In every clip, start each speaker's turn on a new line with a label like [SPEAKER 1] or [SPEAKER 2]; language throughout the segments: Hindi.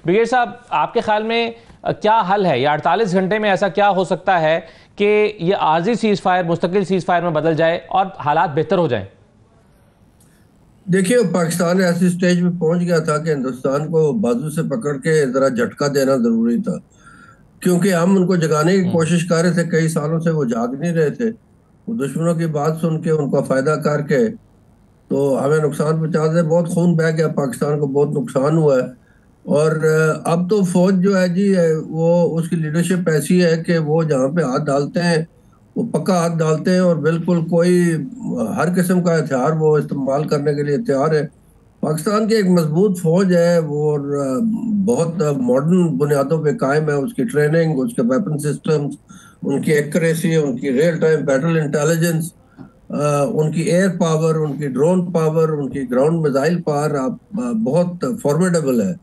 [SPEAKER 1] ब्रिगेड साहब, आपके ख्याल में क्या हल है? या 48 घंटे में ऐसा क्या हो सकता है कि ये आर्जी सीज फायर मुस्तकिल सीज फायर में बदल जाए और हालात बेहतर हो जाएं?
[SPEAKER 2] देखिए, पाकिस्तान ऐसी स्टेज पे पहुंच गया था कि हिंदुस्तान को बाजू से पकड़ के जरा झटका देना जरूरी था, क्योंकि हम उनको जगाने की कोशिश कर रहे थे। कई सालों से वो जाग नहीं रहे थे। वो दुश्मनों की बात सुन के उनका फायदा करके तो हमें नुकसान पहुंचा दे। बहुत खून बह गया, पाकिस्तान को बहुत नुकसान हुआ है। और अब तो फौज जो है जी, वो उसकी लीडरशिप ऐसी है कि वो जहाँ पे हाथ डालते हैं वो पक्का हाथ डालते हैं, और बिल्कुल कोई हर किस्म का हथियार वो इस्तेमाल करने के लिए तैयार है। पाकिस्तान की एक मजबूत फौज है वो, और बहुत मॉडर्न बुनियादों पे कायम है। उसकी ट्रेनिंग, उसके वेपन सिस्टम्स, उनकी एक्यूरेसी, उनकी रियल टाइम बैटल इंटेलिजेंस, उनकी एयर पावर, उनकी ड्रोन पावर, उनकी ग्राउंड मिसाइल पावर आप बहुत फॉर्मेडेबल है।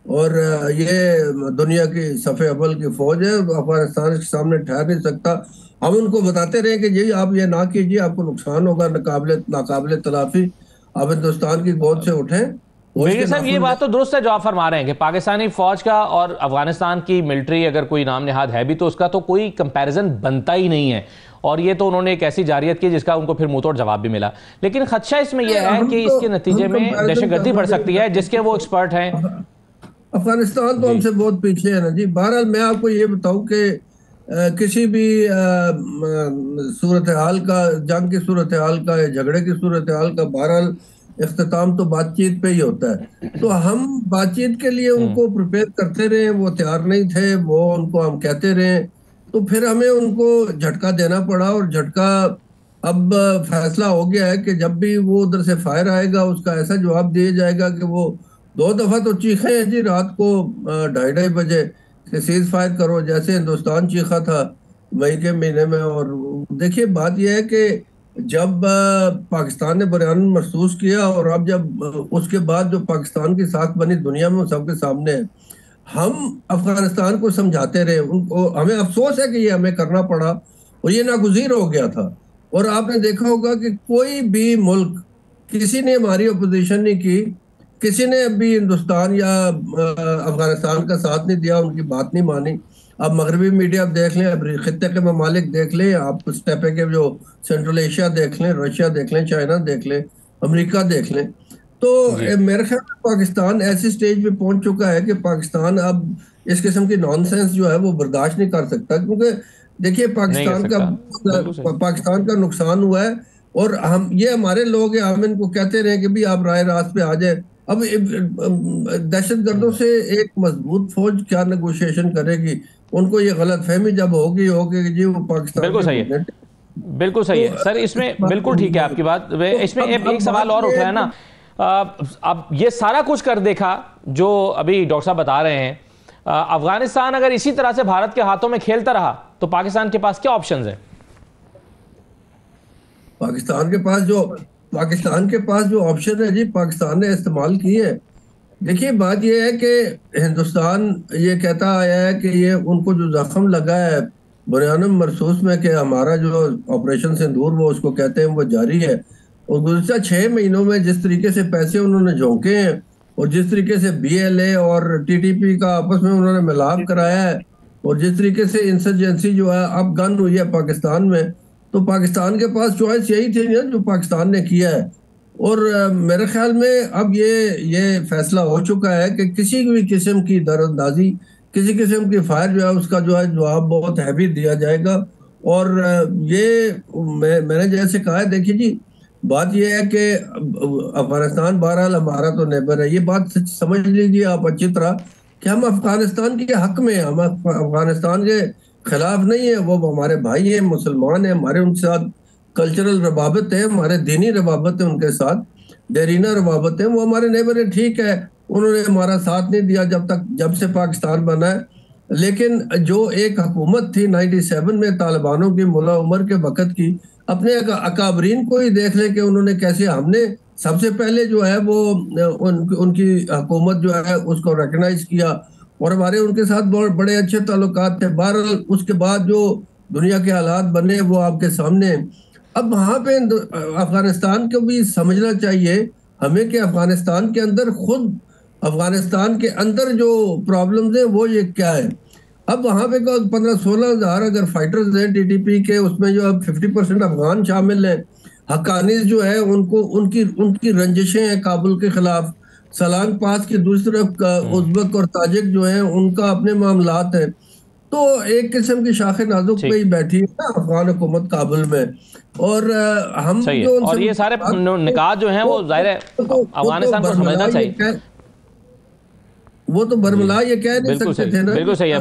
[SPEAKER 2] और ये दुनिया की सफ़े अव्वल की फौज है। अफगानिस्तान के सामने ठहर नहीं सकता। हम उनको बताते रहे कि जी आप ये ना कीजिए, आपको नुकसान होगा नाकाबिले नाकाबिले तलाफी। आप हिंदुस्तान की गोद से उठें और इसके
[SPEAKER 1] ब्रिगेड साहब, ये
[SPEAKER 2] नाखून।
[SPEAKER 1] बात तो दुरुस्त है जो आप फरमा रहे हैं कि पाकिस्तानी फौज का और अफगानिस्तान की मिलिट्री अगर कोई नाम नेहाद है भी तो उसका तो कोई कंपैरिजन बनता ही नहीं है। और ये तो उन्होंने एक ऐसी जारियत की जिसका उनको फिर मुंहतोड़ जवाब भी मिला। लेकिन खदशा इसमें यह है कि इसके नतीजे
[SPEAKER 2] हम
[SPEAKER 1] में
[SPEAKER 2] कंपैरिजन
[SPEAKER 1] दहशतगर्दी बढ़ सकती है, जिसके वो एक्सपर्ट हैं।
[SPEAKER 2] अफगानिस्तान तो
[SPEAKER 1] जी
[SPEAKER 2] हमसे बहुत पीछे है ना जी। बहरहाल मैं आपको ये बताऊं कि किसी भी सूरत हाल का, जंग की सूरत हाल का या झगड़े की सूरत हाल का, बहरहाल इख्तिताम तो बातचीत पे ही होता है। तो हम बातचीत के लिए उनको प्रिपेयर करते रहे, वो तैयार नहीं थे, वो उनको हम कहते रहे, तो फिर हमें उनको झटका देना पड़ा। और झटका अब फैसला हो गया है कि जब भी वो उधर से फायर आएगा उसका ऐसा जवाब दिया जाएगा कि वो दो दफा तो चीखे हैं जी रात को 2:30 बजे कि सीज फायर करो, जैसे हिंदुस्तान चीखा था मई के महीने में। और देखिए, बात यह है कि जब पाकिस्तान ने बरयान महसूस किया, और अब जब उसके बाद जो पाकिस्तान की साख बनी दुनिया में वो सबके सामने है। हम अफगानिस्तान को समझाते रहे, उनको हमें अफसोस है कि ये हमें करना पड़ा और ये नागुज़ीर हो गया था। और आपने देखा होगा कि कोई भी मुल्क, किसी ने हमारी अपोजिशन नहीं की, किसी ने अभी हिंदुस्तान या अफगानिस्तान का साथ नहीं दिया, उनकी बात नहीं मानी। अब मगरबी मीडिया देख लें, अब खित्ते के ममालिक देख लें, आप स्टेपे के जो सेंट्रल एशिया देख लें, रशिया देख लें, चाइना देख लें, अमेरिका देख लें। तो
[SPEAKER 1] जी।
[SPEAKER 2] मेरे ख्याल में पाकिस्तान ऐसी स्टेज पे पहुंच चुका है कि पाकिस्तान अब इस किस्म की नॉनसेंस जो है वो बर्दाश्त नहीं कर सकता। क्योंकि देखिए,
[SPEAKER 1] नहीं कर सकता, बिल्कुल सही।
[SPEAKER 2] पाकिस्तान का नुकसान हुआ है। और हम, ये हमारे लोग हैं, हम इनको कहते रहे कि भी आप राय रास्त पे आ जाए। अब दहशत गर्दों से एक मजबूत फौज क्या नेगोशिएशन करेगी? उनको ये गलत फहमी जब होगी होगी कि जी वो पाकिस्तान
[SPEAKER 1] बिल्कुल
[SPEAKER 2] के
[SPEAKER 1] सही है,
[SPEAKER 2] घुटने।
[SPEAKER 1] बिल्कुल सही
[SPEAKER 2] तो
[SPEAKER 1] है सर।
[SPEAKER 2] इस
[SPEAKER 1] इसमें
[SPEAKER 2] बात को
[SPEAKER 1] बिल्कुल ठीक है आपकी बात।
[SPEAKER 2] तो
[SPEAKER 1] इसमें एक
[SPEAKER 2] अब
[SPEAKER 1] सवाल
[SPEAKER 2] बात
[SPEAKER 1] और उठ
[SPEAKER 2] ये
[SPEAKER 1] रहा
[SPEAKER 2] है
[SPEAKER 1] है ना।
[SPEAKER 2] कि
[SPEAKER 1] अब ये सारा कुछ कर देखा जो अभी डॉक्टर साहब बता रहे हैं। अफगानिस्तान अगर इसी तरह से भारत के हाथों में खेलता रहा तो पाकिस्तान के पास क्या ऑप्शंस है?
[SPEAKER 2] पाकिस्तान के पास जो पाकिस्तान के पास जो ऑप्शन है जी, पाकिस्तान ने इस्तेमाल किए है। देखिए, बात यह है कि हिंदुस्तान ये कहता आया है कि ये उनको जो जख्म लगा है बुरहानुम मरसूस में, कि हमारा जो ऑपरेशन सिंदूर वो उसको कहते हैं वो जारी है। और गुज़श्ता 6 महीनों में जिस तरीके से पैसे उन्होंने झोंके हैं, और जिस तरीके से BLA और TTP का आपस में उन्होंने मिलाप कराया है, और जिस तरीके से इंसर्जेंसी जो है अब गन हुई है पाकिस्तान में, तो पाकिस्तान के पास चॉइस यही थी ना जो पाकिस्तान ने किया है। और मेरे ख्याल में अब ये फैसला हो चुका है कि किसी भी किस्म की दरअंदाजी, किसी किस्म की फायर जो है उसका जो है जवाब बहुत हैवी दिया जाएगा। और मैंने जैसे कहा है, देखिए जी, बात ये है कि अफगानिस्तान बहरहाल हमारा तो नेबर है। ये बात समझ लीजिए आप अच्छी तरह कि हम अफगानिस्तान के हक में हैं, हम अफगानिस्तान के खिलाफ नहीं है। वो हमारे भाई हैं, मुसलमान हैं, हमारे उनके साथ कल्चरल रवाबत है, हमारे दीनी रवाबत है उनके साथ, देरीना रवाबत है। वो हमारे नेबर है, ठीक है। उन्होंने हमारा साथ नहीं दिया जब से पाकिस्तान बना है। लेकिन जो एक हुकूमत थी 97 में तालिबानों की, मुल्ला उमर के वक़्त की, अपने अकाबरीन को ही देख लें कि उन्होंने कैसे, हमने सबसे पहले जो है वो उनकी हुकूमत जो है उसको रिकग्नाइज किया, और हमारे उनके साथ बहुत बड़े अच्छे ताल्लुकात थे। बहरहाल उसके बाद जो दुनिया के हालात बने वो आपके सामने हैं। अब वहाँ पे अफगानिस्तान को भी समझना चाहिए हमें कि अफगानिस्तान के अंदर खुद अफगानिस्तान के अंदर जो प्रॉब्लम्स हैं वो ये क्या है। अब वहां पे 15-16 हजार अगर फाइटर्स हैं टीटीपी के, उसमें जो अब 50% अफगान शामिल हैं। हक्कानीज जो है उनको उनकी उनकी रंजिशें हैं काबुल के खिलाफ। सलांग पास की दूसरी तरफ उज़्बेक और ताजिक जो है उनका अपने मामलात हैं। तो एक किस्म की शाखे नाजुक पे ही बैठी है ना अफगान हुकूमत काबुल में। और हम
[SPEAKER 1] सही है।
[SPEAKER 2] जो उनसे
[SPEAKER 1] और ये सारे निकात जो हैं वो जाहिर है अफगानिस्तान को समझना चाहिए।
[SPEAKER 2] वो तो बरमला ये कह नहीं
[SPEAKER 1] बिल्कुल
[SPEAKER 2] सकते
[SPEAKER 1] सही,
[SPEAKER 2] थे ना
[SPEAKER 1] बिल्कुल सही है।